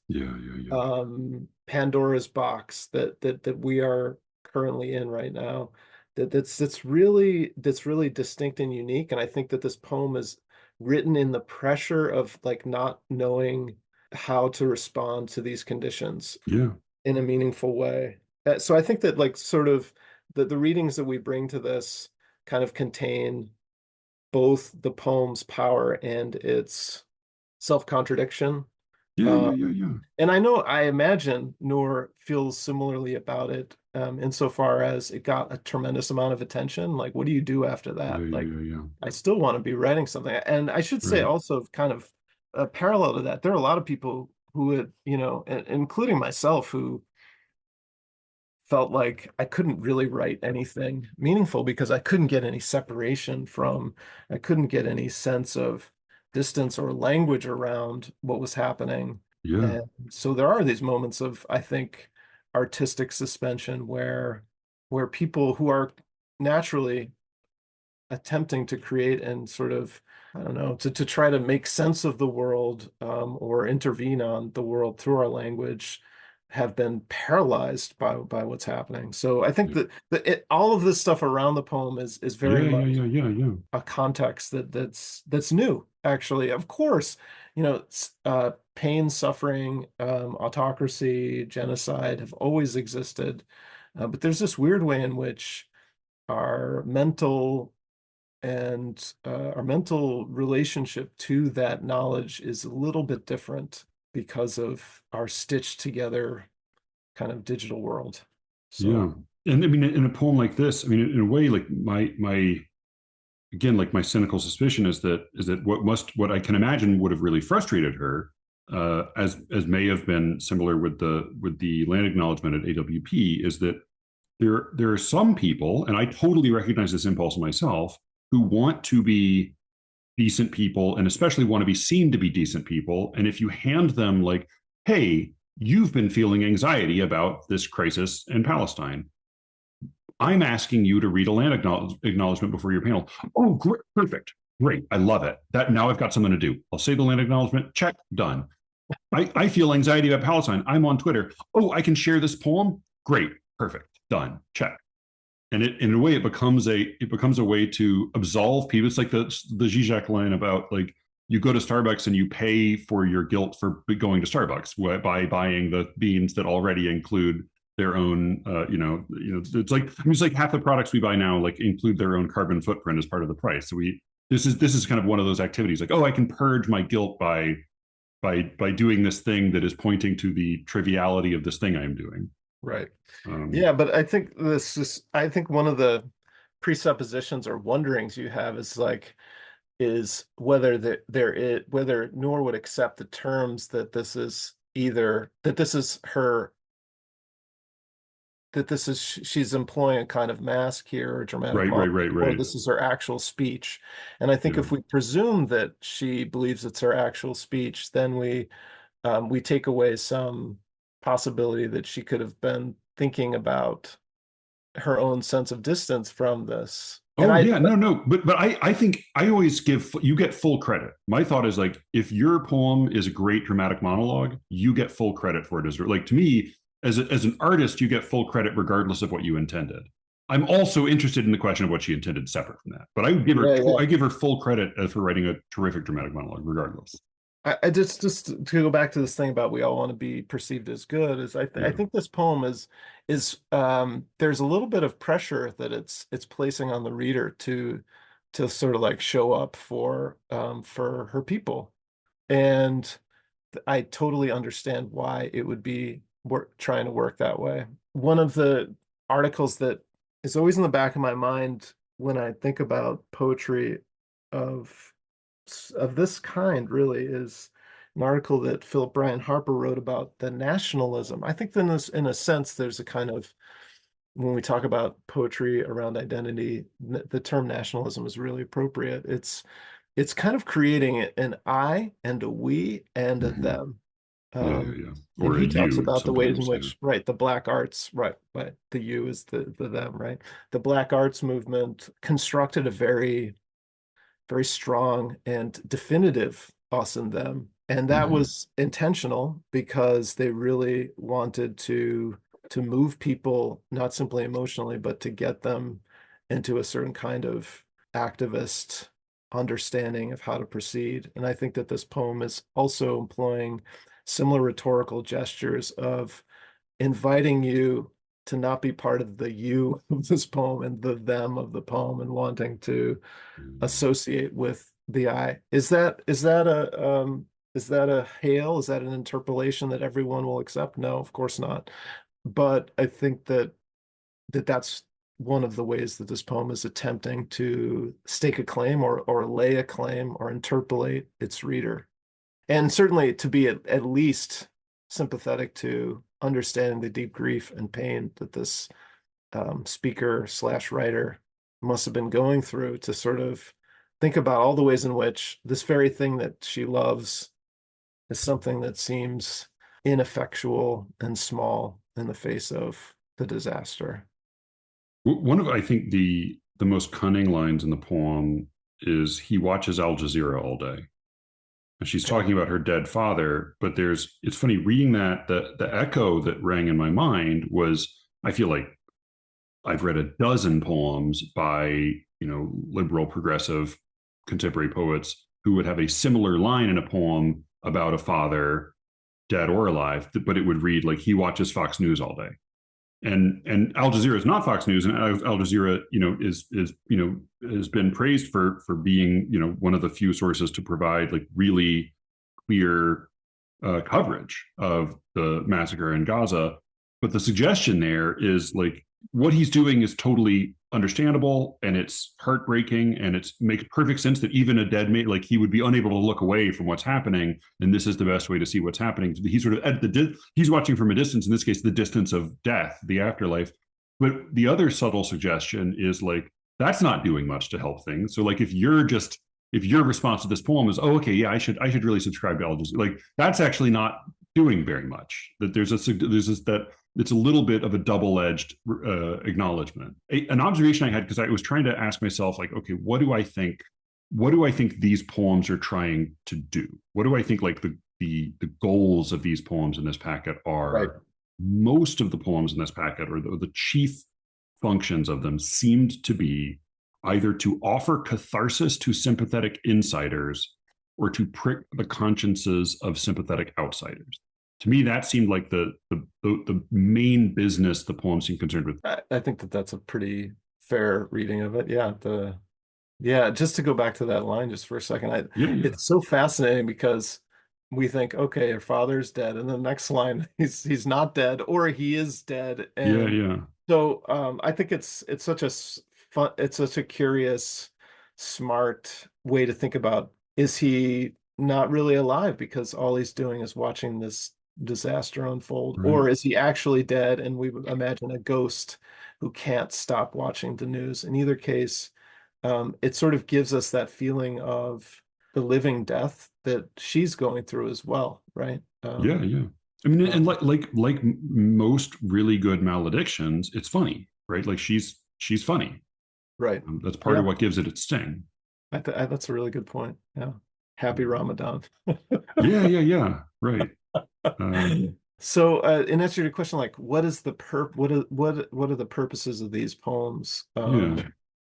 Pandora's box that we are currently in right now. That's really distinct and unique. And I think that this poem is written in the pressure of, like, not knowing how to respond to these conditions in a meaningful way. So I think that, like, sort of the readings that we bring to this kind of contain both the poem's power and its self-contradiction. And I imagine Noor feels similarly about it, insofar as it got a tremendous amount of attention. Like, what do you do after that? I still want to be writing something. And I should say also, kind of a parallel to that, there are a lot of people who would, including myself, who felt like I couldn't really write anything meaningful because I couldn't get any separation I couldn't get any sense of distance or language around what was happening. And so there are these moments of, I think, artistic suspension where people who are naturally attempting to create and sort of, I don't know, to try to make sense of the world, or intervene on the world through our language, have been paralyzed by what's happening. So I think that all of this stuff around the poem is very much a context that's new, actually. Of course, pain, suffering, autocracy, genocide have always existed, but there's this weird way in which our mental relationship to that knowledge is a little bit different because of our stitched together kind of digital world. And I mean, in a poem like this, I mean, in a way, like my cynical suspicion is that what I can imagine would have really frustrated her as may have been similar with the land acknowledgement at AWP, is that there are some people, and I totally recognize this impulse in myself, who want to be decent people and especially want to be seen to be decent people. And if you hand them like, hey, you've been feeling anxiety about this crisis in Palestine, I'm asking you to read a land acknowledgement before your panel. Oh, great, perfect, great, I love it. That now I've got something to do. I'll say the land acknowledgement, check, done. I feel anxiety about Palestine. I'm on Twitter. Oh, I can share this poem. Great, perfect, done, check. And in a way, it becomes a way to absolve people. It's like the Zizek line about like you go to Starbucks and you pay for your guilt for going to Starbucks by buying the beans that already include their own, it's like half the products we buy now like include their own carbon footprint as part of the price. So this is kind of one of those activities like, oh, I can purge my guilt by doing this thing that is pointing to the triviality of this thing I'm doing. Right. Yeah, but I think one of the presuppositions or wonderings you have is whether whether Noor would accept the terms that she's employing a kind of mask here or dramatic right. or this is her actual speech. And I think if we presume that she believes it's her actual speech, then we take away some possibility that she could have been thinking about her own sense of distance from this. But I think I always you get full credit. My thought is like, if your poem is a great dramatic monologue, you get full credit for it. As like, to me, as an artist, you get full credit regardless of what you intended. I'm also interested in the question of what she intended separate from that, but I would give her I give her full credit for writing a terrific dramatic monologue regardless. I just to go back to this thing about we all want to be perceived as good is I think this poem is there's a little bit of pressure that it's placing on the reader to sort of like show up for her people, and I totally understand why it would be trying to work that way. One of the articles that is always in the back of my mind when I think about poetry of this kind really is an article that Philip Bryan Harper wrote about the nationalism. I think in a sense, there's a kind of, when we talk about poetry around identity, the term nationalism is really appropriate. It's kind of creating an I and a we and a them. Or he talks you, about the ways in which, right, the black arts, right, the you is the them, right? The black arts movement constructed a very strong and definitive us and them. And that was intentional because they really wanted to move people, not simply emotionally, but to get them into a certain kind of activist understanding of how to proceed. And I think that this poem is also employing similar rhetorical gestures of inviting you to not be part of the you of this poem and the them of the poem and wanting to associate with the I. Is that a hail? Is that an interpolation that everyone will accept? No, of course not. But I think that's one of the ways that this poem is attempting to stake a claim or lay a claim or interpolate its reader. And certainly to be at least sympathetic to understanding the deep grief and pain that this speaker / writer must have been going through to sort of think about all the ways in which this very thing that she loves is something that seems ineffectual and small in the face of the disaster. One of, I think, the most cunning lines in the poem is he watches Al Jazeera all day. And she's talking about her dead father, but it's funny reading that, the echo that rang in my mind was, I feel like I've read a dozen poems by, liberal, progressive, contemporary poets who would have a similar line in a poem about a father, dead or alive, but it would read like he watches Fox News all day. And Al Jazeera is not Fox News, and Al Jazeera, has been praised for being, one of the few sources to provide like really clear coverage of the massacre in Gaza. But the suggestion there is like what he's doing is totally understandable, and it's heartbreaking, and it makes perfect sense that even a dead mate, like, he would be unable to look away from what's happening, and this is the best way to see what's happening. He's sort of he's watching from a distance, in this case the distance of death, the afterlife. But the other subtle suggestion is, like, that's not doing much to help things. So, like, if your response to this poem is, oh, okay, yeah, I should really subscribe to Al-Jazeera, like, that's actually not doing very much. That that it's a little bit of a double-edged acknowledgement. An observation I had, because I was trying to ask myself, like, okay, what do I think these poems are trying to do? What do I think, like, the goals of these poems in this packet are? Right. Most of the poems in this packet, or the chief functions of them, seemed to be either to offer catharsis to sympathetic insiders or to prick the consciences of sympathetic outsiders. To me, that seemed like the main business the poem seemed concerned with. I think that's a pretty fair reading of it. Yeah. Just to go back to that line just for a second, it's so fascinating, because we think, okay, our father's dead, and the next line, he's not dead, or he is dead. And so I think it's such a curious, smart way to think about, is he not really alive because all he's doing is watching this disaster unfold, right? Or is he actually dead, and we imagine a ghost who can't stop watching the news? In either case, it sort of gives us that feeling of the living death that she's going through as well, right? I mean, and like most really good maledictions, it's funny, right? Like, she's funny, right? That's part of what gives it its sting. That's a really good point. Yeah. Happy Ramadan. yeah, right. So in answer to your question, like, what is the what are the purposes of these poems?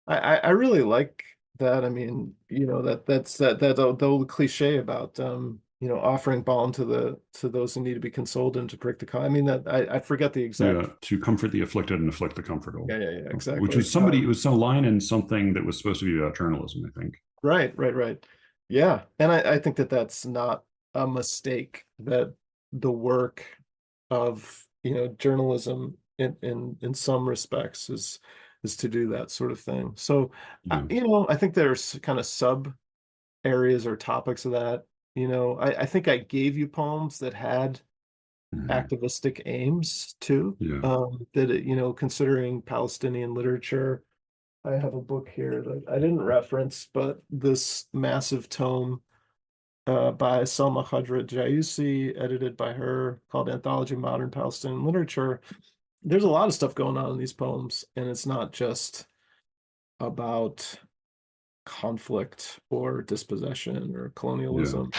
I really like that. I mean, that's the old cliche about offering balm to those who need to be consoled and to prick the I mean, that I forget the exact to comfort the afflicted and afflict the comfortable. Yeah, exactly. Which was it was some line in something that was supposed to be about journalism, I think. Right. Yeah, and I think that's not a mistake, that the work of journalism in some respects is to do that sort of thing. So I think there's kind of sub areas or topics of that. I think I gave you poems that had activistic aims too. That considering Palestinian literature, I have a book here that I didn't reference, but this massive tome by Salma Khadra Jayusi, edited by her, called Anthology of Modern Palestinian Literature. There's a lot of stuff going on in these poems, and it's not just about conflict or dispossession or colonialism.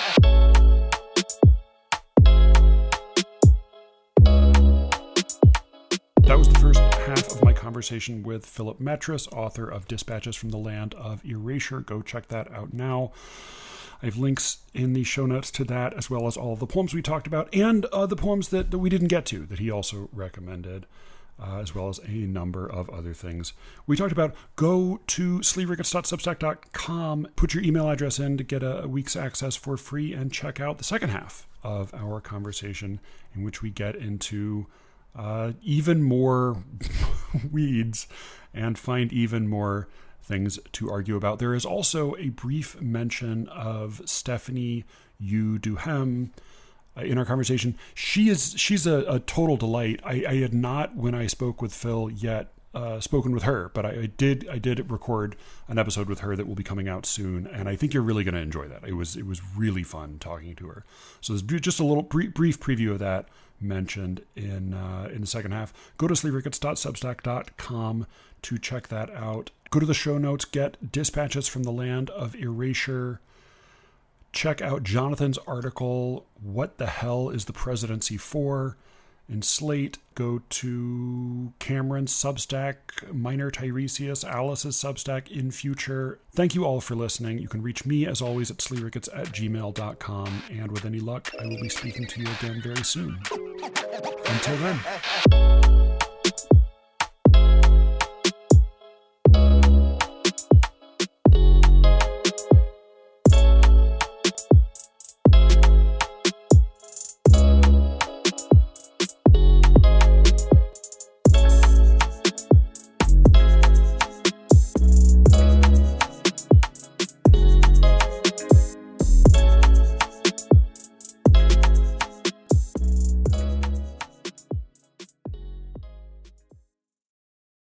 That was the first half of my conversation with Philip Metris, author of Dispatches from the Land of Erasure. Go check that out now. I have links in the show notes to that, as well as all of the poems we talked about, and the poems that we didn't get to, that he also recommended, as well as a number of other things we talked about. Go to SLEERICKETS.substack.com, put your email address in to get a week's access for free, and check out the second half of our conversation, in which we get into even more weeds and find even more things to argue about. There is also a brief mention of Stephanie Yu Duhem in our conversation. She's a total delight. I had not, when I spoke with Phil, yet spoken with her, but I did record an episode with her that will be coming out soon, and I think you're really going to enjoy that. It was really fun talking to her. So there's just a little brief preview of that mentioned in the second half. Go to SLEERICKETS.substack.com to check that out. Go to the show notes, get Dispatches from the Land of Erasure. Check out Jonathan's article, What the Hell is the Presidency For? In Slate. Go to Cameron's Substack, Minor Tiresias, Alice's Substack, In Future. Thank you all for listening. You can reach me, as always, at SLEERICKETS@gmail.com, and with any luck, I will be speaking to you again very soon. Until then.